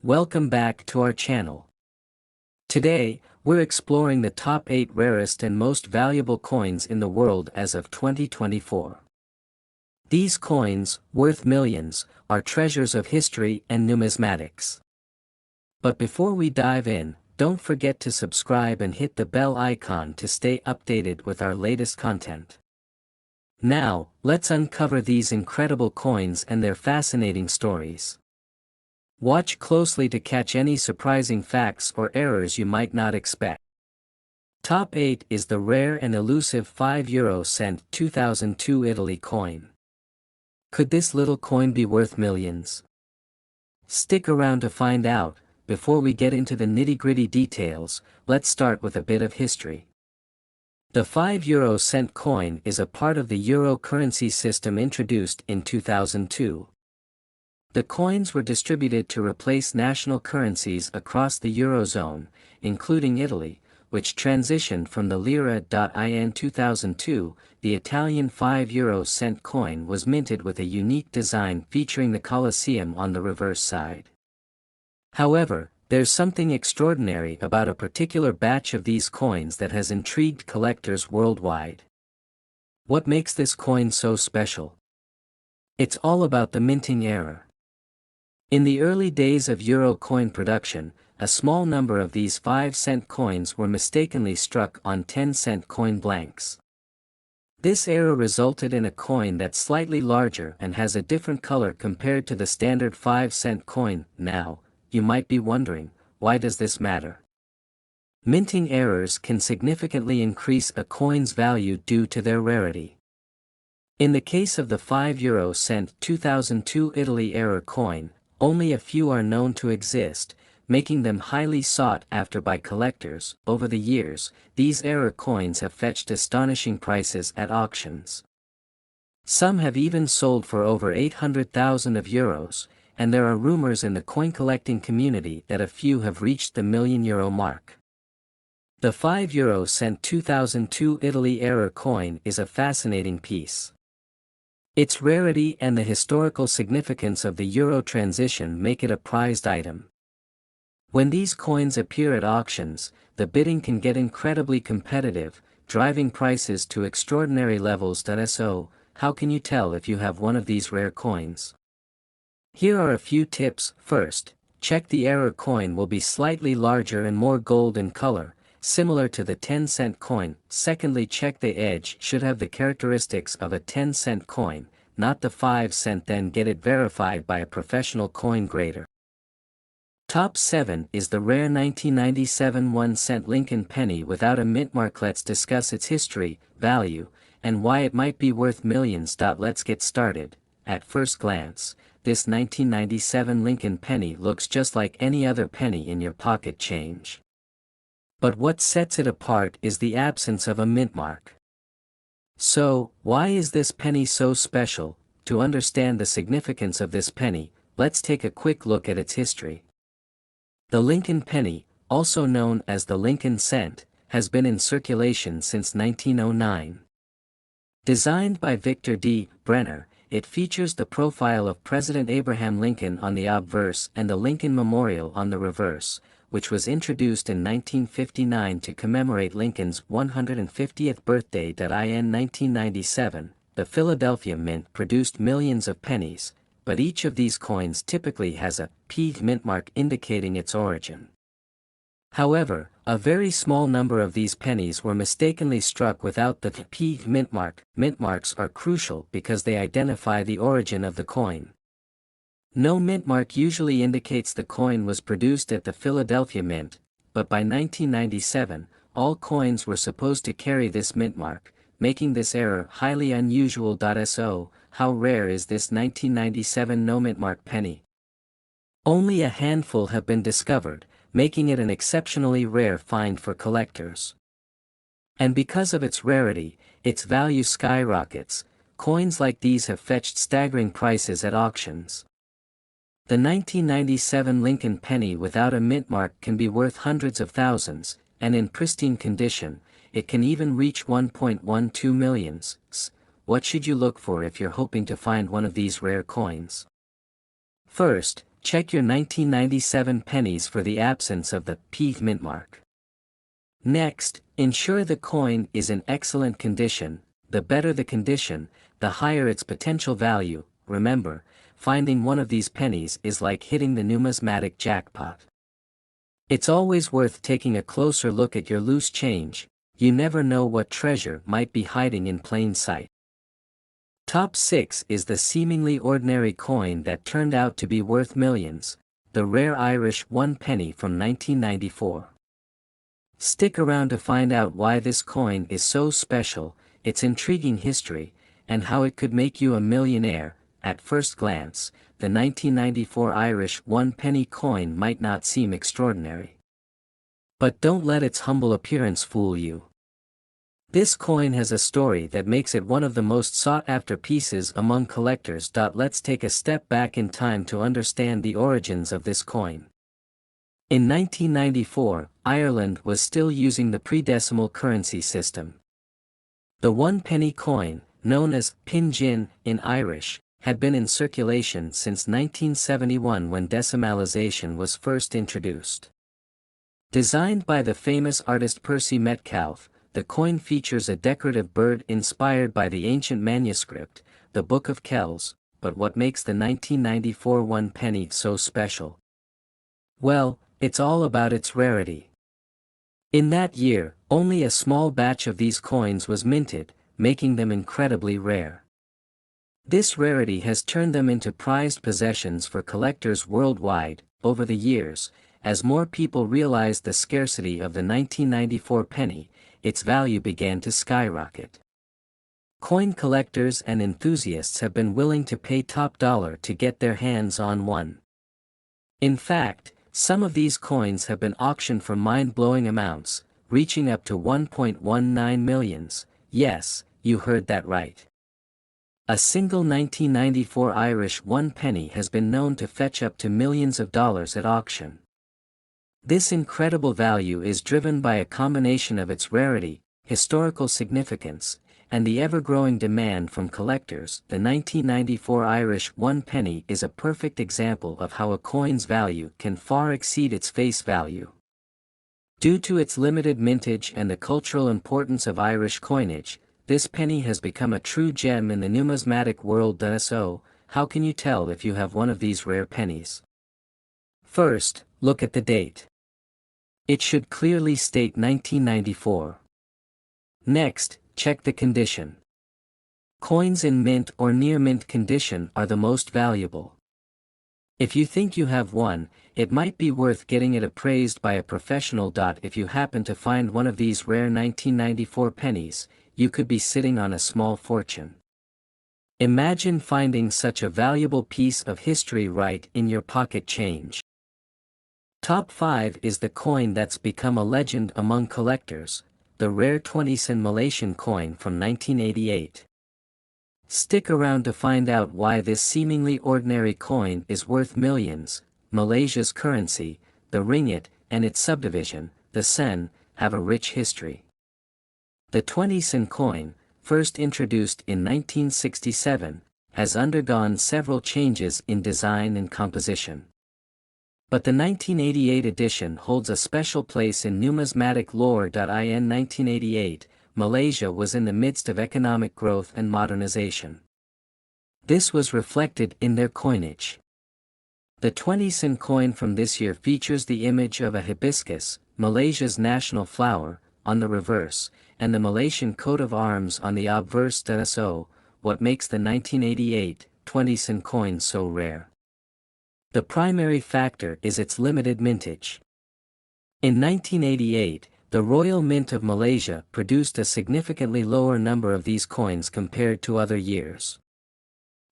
Welcome back to our channel. Today, we're exploring the top 8 rarest and most valuable coins in the world as of 2024. These coins, worth millions, are treasures of history and numismatics. But before we dive in, don't forget to subscribe and hit the bell icon to stay updated with our latest content. Now, let's uncover these incredible coins and their fascinating stories. Watch closely to catch any surprising facts or errors you might not expect. Top 8 is the rare and elusive €5 2002 Italy coin. Could this little coin be worth millions? Stick around to find out. Before we get into the nitty-gritty details, let's start with a bit of history. The €5 coin is a part of the euro currency system introduced in 2002. The coins were distributed to replace national currencies across the Eurozone, including Italy, which transitioned from the lira. In 2002, the Italian €5 coin was minted with a unique design featuring the Colosseum on the reverse side. However, there's something extraordinary about a particular batch of these coins that has intrigued collectors worldwide. What makes this coin so special? It's all about the minting error. In the early days of euro coin production, a small number of these 5-cent coins were mistakenly struck on 10-cent coin blanks. This error resulted in a coin that's slightly larger and has a different color compared to the standard 5-cent coin. Now, you might be wondering, why does this matter? Minting errors can significantly increase a coin's value due to their rarity. In the case of the €5 2002 Italy error coin, only a few are known to exist, making them highly sought after by collectors. Over the years, these error coins have fetched astonishing prices at auctions. Some have even sold for over €800,000, and there are rumors in the coin collecting community that a few have reached the €1,000,000 mark. The €5 2002 Italy error coin is a fascinating piece. Its rarity and the historical significance of the euro transition make it a prized item. When these coins appear at auctions, the bidding can get incredibly competitive, driving prices to extraordinary levels. So, how can you tell if you have one of these rare coins? Here are a few tips. First, check the error coin will be slightly larger and more gold in color, similar to the 10-cent coin. Secondly, check the edge should have the characteristics of a 10-cent coin, not the 5-cent. Then get it verified by a professional coin grader. Top 7 is the rare 1997 1-cent Lincoln penny without a mint mark. Let's discuss its history, value, and why it might be worth millions. Let's get started. At first glance, this 1997 Lincoln penny looks just like any other penny in your pocket change. But what sets it apart is the absence of a mint mark. So, why is this penny so special? To understand the significance of this penny, let's take a quick look at its history. The Lincoln penny, also known as the Lincoln cent, has been in circulation since 1909. Designed by Victor D. Brenner, it features the profile of President Abraham Lincoln on the obverse and the Lincoln Memorial on the reverse, which was introduced in 1959 to commemorate Lincoln's 150th birthday. In 1997, the Philadelphia Mint produced millions of pennies, but each of these coins typically has a P mint mark indicating its origin. However, a very small number of these pennies were mistakenly struck without the P mint mark. Mint marks are crucial because they identify the origin of the coin. No mint mark usually indicates the coin was produced at the Philadelphia Mint, but by 1997, all coins were supposed to carry this mint mark, making this error highly unusual. So, how rare is this 1997 no mint mark penny? Only a handful have been discovered, making it an exceptionally rare find for collectors. And because of its rarity, its value skyrockets. Coins like these have fetched staggering prices at auctions. The 1997 Lincoln penny without a mint mark can be worth hundreds of thousands, and in pristine condition, it can even reach 1.12 million. What should you look for if you're hoping to find one of these rare coins? First, check your 1997 pennies for the absence of the P mint mark. Next, ensure the coin is in excellent condition. The better the condition, the higher its potential value. Remember, finding one of these pennies is like hitting the numismatic jackpot. It's always worth taking a closer look at your loose change. You never know what treasure might be hiding in plain sight. Top 6 is the seemingly ordinary coin that turned out to be worth millions, the rare Irish 1 penny from 1994. Stick around to find out why this coin is so special, its intriguing history, and how it could make you a millionaire. At first glance, the 1994 Irish 1 penny coin might not seem extraordinary. But don't let its humble appearance fool you. This coin has a story that makes it one of the most sought-after pieces among collectors. Let's take a step back in time to understand the origins of this coin. In 1994, Ireland was still using the pre-decimal currency system. The 1 penny coin, known as pingin in Irish, had been in circulation since 1971 when decimalization was first introduced. Designed by the famous artist Percy Metcalfe, the coin features a decorative bird inspired by the ancient manuscript, the Book of Kells. But what makes the 1994 1 penny so special? Well, it's all about its rarity. In that year, only a small batch of these coins was minted, making them incredibly rare. This rarity has turned them into prized possessions for collectors worldwide. Over the years, as more people realized the scarcity of the 1994 penny, its value began to skyrocket. Coin collectors and enthusiasts have been willing to pay top dollar to get their hands on one. In fact, some of these coins have been auctioned for mind-blowing amounts, reaching up to 1.19 millions. Yes, you heard that right. A single 1994 Irish 1 penny has been known to fetch up to millions of dollars at auction. This incredible value is driven by a combination of its rarity, historical significance, and the ever-growing demand from collectors. The 1994 Irish 1 penny is a perfect example of how a coin's value can far exceed its face value. Due to its limited mintage and the cultural importance of Irish coinage, this penny has become a true gem in the numismatic world. So, how can you tell if you have one of these rare pennies? First, look at the date. It should clearly state 1994. Next, check the condition. Coins in mint or near mint condition are the most valuable. If you think you have one, it might be worth getting it appraised by a professional. If you happen to find one of these rare 1994 pennies, you could be sitting on a small fortune. Imagine finding such a valuable piece of history right in your pocket change. Top 5 is the coin that's become a legend among collectors, the rare 20-sen Malaysian coin from 1988. Stick around to find out why this seemingly ordinary coin is worth millions. Malaysia's currency, the ringgit, and its subdivision, the sen, have a rich history. The 20-sen coin, first introduced in 1967, has undergone several changes in design and composition. But the 1988 edition holds a special place in numismatic lore. In 1988, Malaysia was in the midst of economic growth and modernization. This was reflected in their coinage. The 20-sen coin from this year features the image of a hibiscus, Malaysia's national flower, on the reverse, and the Malaysian coat of arms on the obverse. So, what makes the 1988 20-sen coin so rare? The primary factor is its limited mintage. In 1988, the Royal Mint of Malaysia produced a significantly lower number of these coins compared to other years.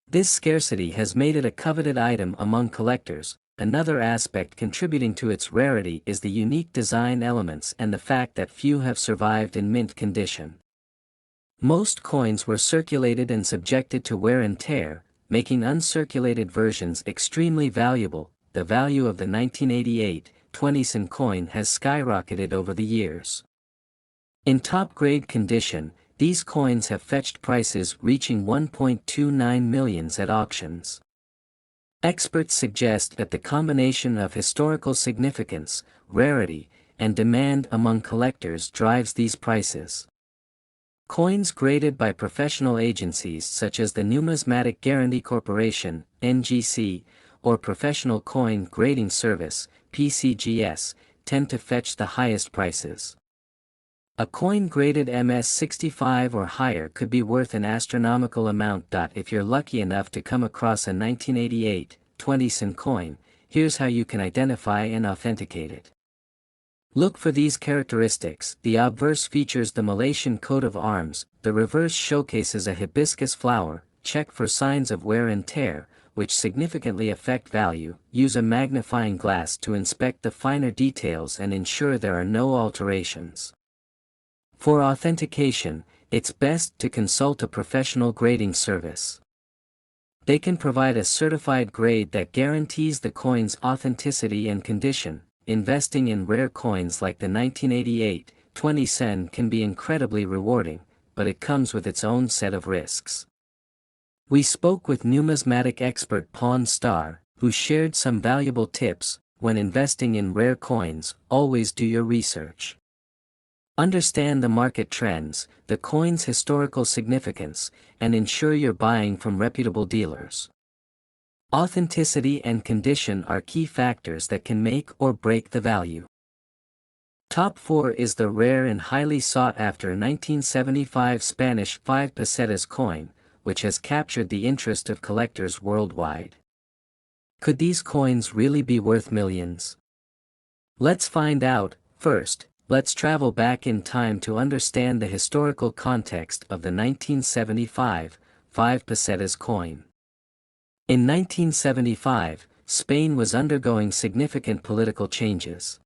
This scarcity has made it a coveted item among collectors. Another aspect contributing to its rarity is the unique design elements and the fact that few have survived in mint condition. Most coins were circulated and subjected to wear and tear, making uncirculated versions extremely valuable. The value of the 1988 20-sen coin has skyrocketed over the years. In top-grade condition, these coins have fetched prices reaching 1.29 millions at auctions. Experts suggest that the combination of historical significance, rarity, and demand among collectors drives these prices. Coins graded by professional agencies such as the Numismatic Guarantee Corporation, NGC, or Professional Coin Grading Service, PCGS, tend to fetch the highest prices. A coin graded MS65 or higher could be worth an astronomical amount. If you're lucky enough to come across a 1988 20-cent coin, here's how you can identify and authenticate it. Look for these characteristics. The obverse features the Malaysian coat of arms, the reverse showcases a hibiscus flower. Check for signs of wear and tear, which significantly affect value. Use a magnifying glass to inspect the finer details and ensure there are no alterations. For authentication, it's best to consult a professional grading service. They can provide a certified grade that guarantees the coin's authenticity and condition. Investing in rare coins like the 1988 20-cent can be incredibly rewarding, but it comes with its own set of risks. We spoke with numismatic expert Pawn Star, who shared some valuable tips. When investing in rare coins, always do your research. Understand the market trends, the coin's historical significance, and ensure you're buying from reputable dealers. Authenticity and condition are key factors that can make or break the value. Top 4 is the rare and highly sought-after 1975 Spanish 5 pesetas coin, which has captured the interest of collectors worldwide. Could these coins really be worth millions? Let's find out. First, let's travel back in time to understand the historical context of the 1975 5 pesetas coin. In 1975, Spain was undergoing significant political changes.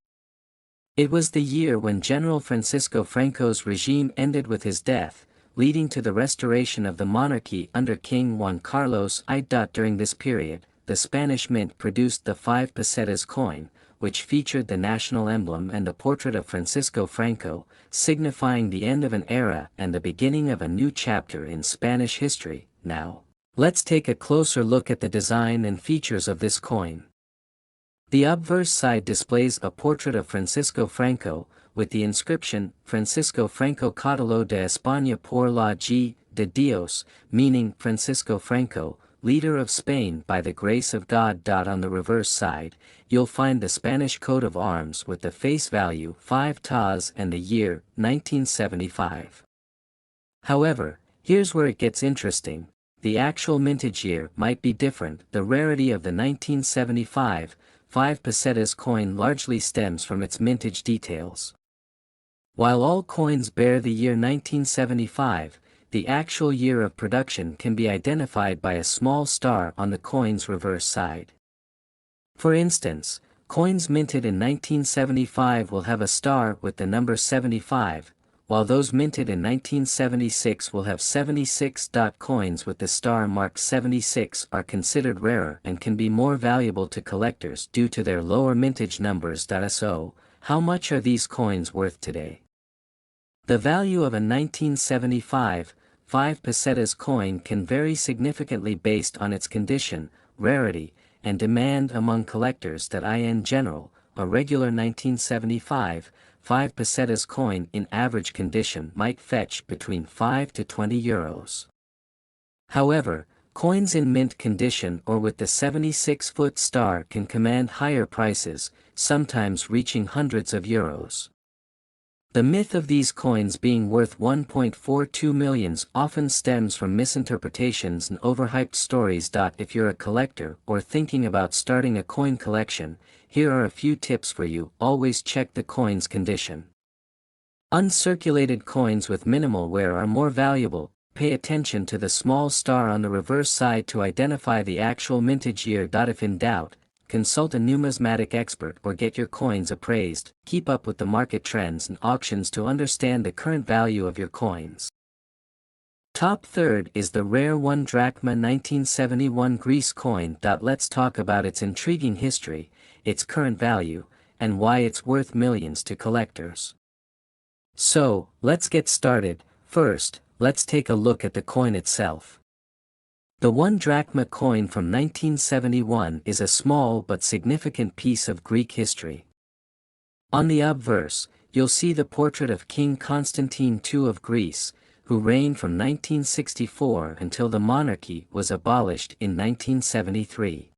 It was the year when General Francisco Franco's regime ended with his death, leading to the restoration of the monarchy under King Juan Carlos I. During this period, the Spanish mint produced the 5 pesetas coin, which featured the national emblem and a portrait of Francisco Franco, signifying the end of an era and the beginning of a new chapter in Spanish history. Now, let's take a closer look at the design and features of this coin. The obverse side displays a portrait of Francisco Franco, with the inscription, Francisco Franco Caudillo de España por la G de Dios, meaning Francisco Franco, leader of Spain by the grace of God. On the reverse side, you'll find the Spanish coat of arms with the face value 5 tas and the year, 1975. However, here's where it gets interesting. The actual mintage year might be different. The rarity of the 1975 5 pesetas coin largely stems from its mintage details. While all coins bear the year 1975, the actual year of production can be identified by a small star on the coin's reverse side. For instance, coins minted in 1975 will have a star with the number 75, while those minted in 1976 will have 76. Coins with the star marked 76 are considered rarer and can be more valuable to collectors due to their lower mintage numbers. So, how much are these coins worth today? The value of a 1975 5 pesetas coin can vary significantly based on its condition, rarity, and demand among collectors. In general, a regular 1975 5 pesetas coin in average condition might fetch between 5 to 20 euros. However, coins in mint condition or with the 76-foot star can command higher prices, sometimes reaching hundreds of euros. The myth of these coins being worth 1.42 millions often stems from misinterpretations and overhyped stories. If you're a collector or thinking about starting a coin collection, here are a few tips for you. Always check the coin's condition. Uncirculated coins with minimal wear are more valuable. Pay attention to the small star on the reverse side to identify the actual mintage year. If in doubt, consult a numismatic expert or get your coins appraised. Keep up with the market trends and auctions to understand the current value of your coins. Top third is the rare 1 Drachma 1971 Greece coin. Let's talk about its intriguing history, its current value, and why it's worth millions to collectors. So, let's get started. First, let's take a look at the coin itself. The 1 drachma coin from 1971 is a small but significant piece of Greek history. On the obverse, you'll see the portrait of King Constantine II of Greece, who reigned from 1964 until the monarchy was abolished in 1973.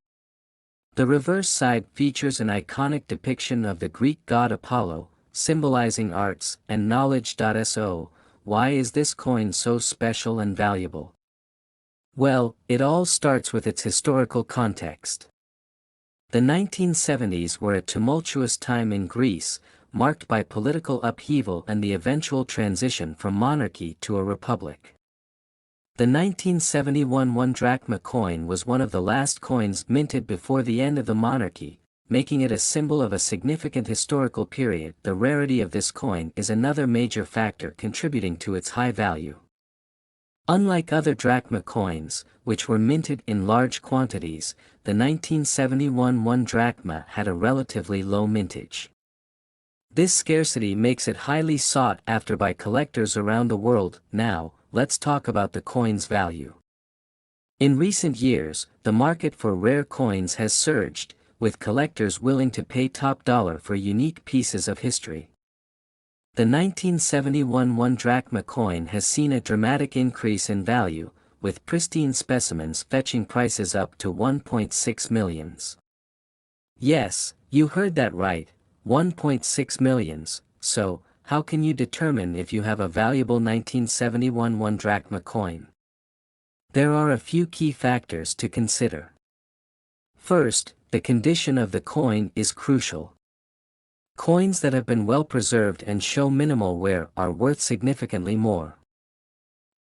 The reverse side features an iconic depiction of the Greek god Apollo, symbolizing arts and knowledge. So, why is this coin so special and valuable? Well, it all starts with its historical context. The 1970s were a tumultuous time in Greece, marked by political upheaval and the eventual transition from monarchy to a republic. The 1971 1 drachma coin was one of the last coins minted before the end of the monarchy, making it a symbol of a significant historical period. The rarity of this coin is another major factor contributing to its high value. Unlike other drachma coins, which were minted in large quantities, the 1971 1 drachma had a relatively low mintage. This scarcity makes it highly sought after by collectors around the world. Now, let's talk about the coin's value. In recent years, the market for rare coins has surged, with collectors willing to pay top dollar for unique pieces of history. The 1971 1 drachma coin has seen a dramatic increase in value, with pristine specimens fetching prices up to 1.6 millions. Yes, you heard that right, 1.6 millions. So, how can you determine if you have a valuable 1971 1 drachma coin? There are a few key factors to consider. First, the condition of the coin is crucial. Coins that have been well preserved and show minimal wear are worth significantly more.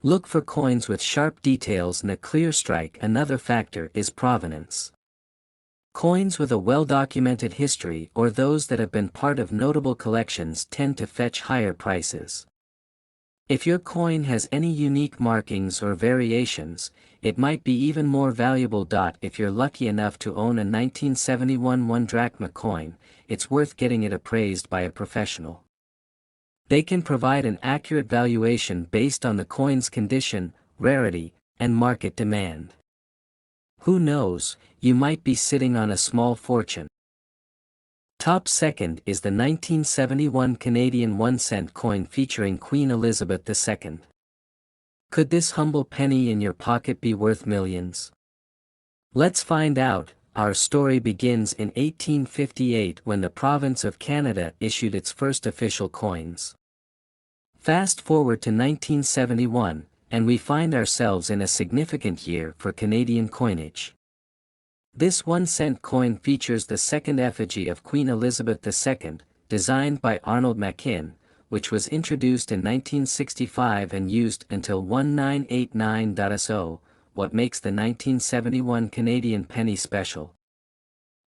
Look for coins with sharp details and a clear strike. Another factor is provenance. Coins with a well-documented history or those that have been part of notable collections tend to fetch higher prices. If your coin has any unique markings or variations, it might be even more valuable. If you're lucky enough to own a 1971 1 drachma coin, it's worth getting it appraised by a professional. They can provide an accurate valuation based on the coin's condition, rarity, and market demand. Who knows, you might be sitting on a small fortune. Top second is the 1971 Canadian 1 cent coin featuring Queen Elizabeth II. Could this humble penny in your pocket be worth millions? Let's find out. Our story begins in 1858 when the province of Canada issued its first official coins. Fast forward to 1971, and we find ourselves in a significant year for Canadian coinage. This 1 cent coin features the second effigy of Queen Elizabeth II, designed by Arnold Machin, which was introduced in 1965 and used until 1989. So, what makes the 1971 Canadian penny special?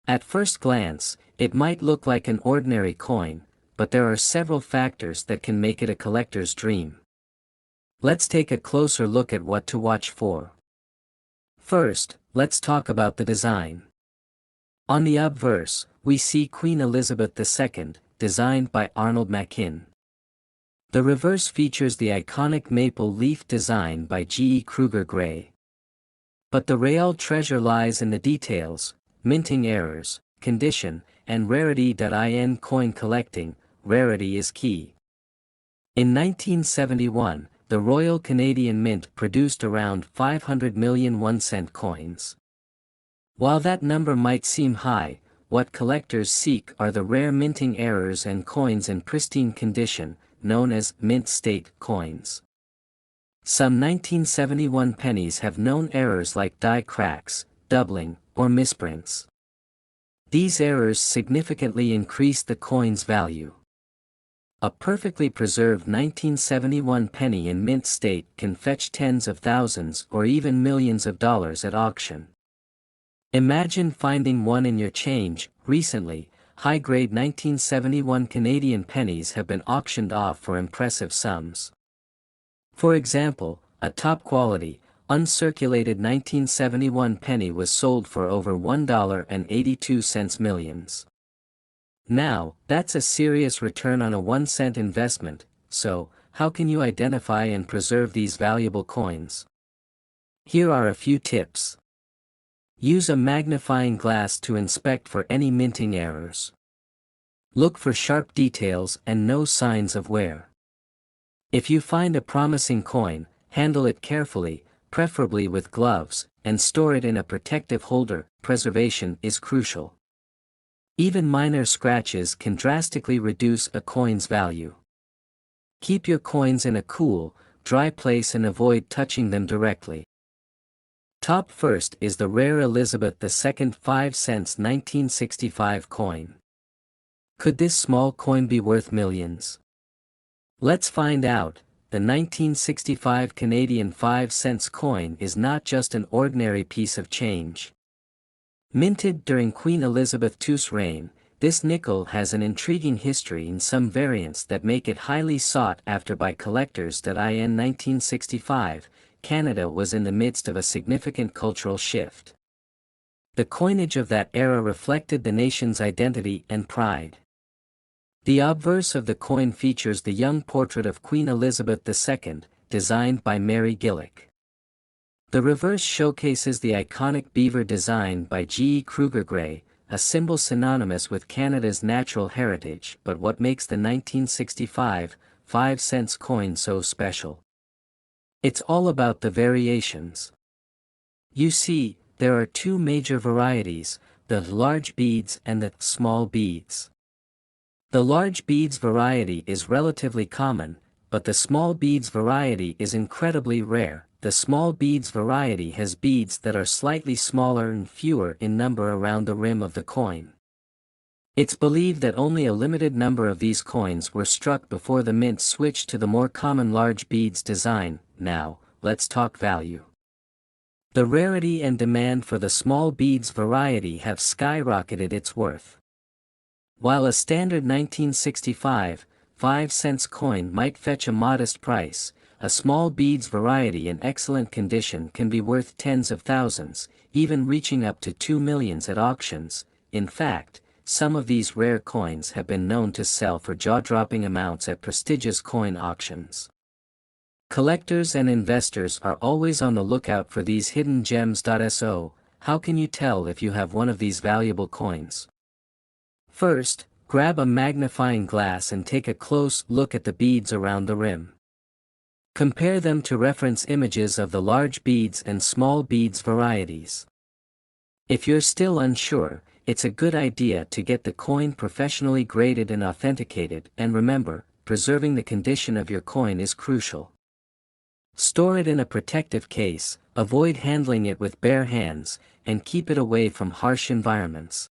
At first glance, it might look like an ordinary coin, but there are several factors that can make it a collector's dream. Let's take a closer look at what to watch for. First, let's talk about the design. On the obverse, we see Queen Elizabeth II, designed by Arnold Machin. The reverse features the iconic maple leaf design by G. E. Kruger Gray. But the real treasure lies in the details: minting errors, condition, and rarity. In coin collecting, rarity is key. In 1971, the Royal Canadian Mint produced around 500 million 1 cent coins. While that number might seem high, what collectors seek are the rare minting errors and coins in pristine condition, known as mint state coins. Some 1971 pennies have known errors like die cracks, doubling, or misprints. These errors significantly increase the coin's value. A perfectly preserved 1971 penny in mint state can fetch tens of thousands or even millions of dollars at auction. Imagine finding one in your change. Recently, high-grade 1971 Canadian pennies have been auctioned off for impressive sums. For example, a top-quality, uncirculated 1971 penny was sold for over $1.82 millions. Now, that's a serious return on a 1 cent investment. So, how can you identify and preserve these valuable coins? Here are a few tips. Use a magnifying glass to inspect for any minting errors. Look for sharp details and no signs of wear. If you find a promising coin, handle it carefully, preferably with gloves, and store it in a protective holder. Preservation is crucial. Even minor scratches can drastically reduce a coin's value. Keep your coins in a cool, dry place and avoid touching them directly. Top first is the rare Elizabeth II 5 cents 1965 coin. Could this small coin be worth millions? Let's find out. The 1965 Canadian 5 cents coin is not just an ordinary piece of change. Minted during Queen Elizabeth II's reign, this nickel has an intriguing history in some variants that make it highly sought after by collectors. In 1965, Canada was in the midst of a significant cultural shift. The coinage of that era reflected the nation's identity and pride. The obverse of the coin features the young portrait of Queen Elizabeth II, designed by Mary Gillick. The reverse showcases the iconic beaver design by G. E. Kruger Gray, a symbol synonymous with Canada's natural heritage. But what makes the 1965 5 cents coin so special? It's all about the variations. You see, there are two major varieties, the large beads and the small beads. The large beads variety is relatively common, but the small beads variety is incredibly rare. The small beads variety has beads that are slightly smaller and fewer in number around the rim of the coin. It's believed that only a limited number of these coins were struck before the mint switched to the more common large beads design. Now, let's talk value. The rarity and demand for the small beads variety have skyrocketed its worth. While a standard 1965 5 cents coin might fetch a modest price, a small beads variety in excellent condition can be worth tens of thousands, even reaching up to 2 million at auctions. In fact, some of these rare coins have been known to sell for jaw-dropping amounts at prestigious coin auctions. Collectors and investors are always on the lookout for these hidden gems. So, how can you tell if you have one of these valuable coins? First, grab a magnifying glass and take a close look at the beads around the rim. Compare them to reference images of the large beads and small beads varieties. If you're still unsure, it's a good idea to get the coin professionally graded and authenticated, and remember, preserving the condition of your coin is crucial. Store it in a protective case, avoid handling it with bare hands, and keep it away from harsh environments.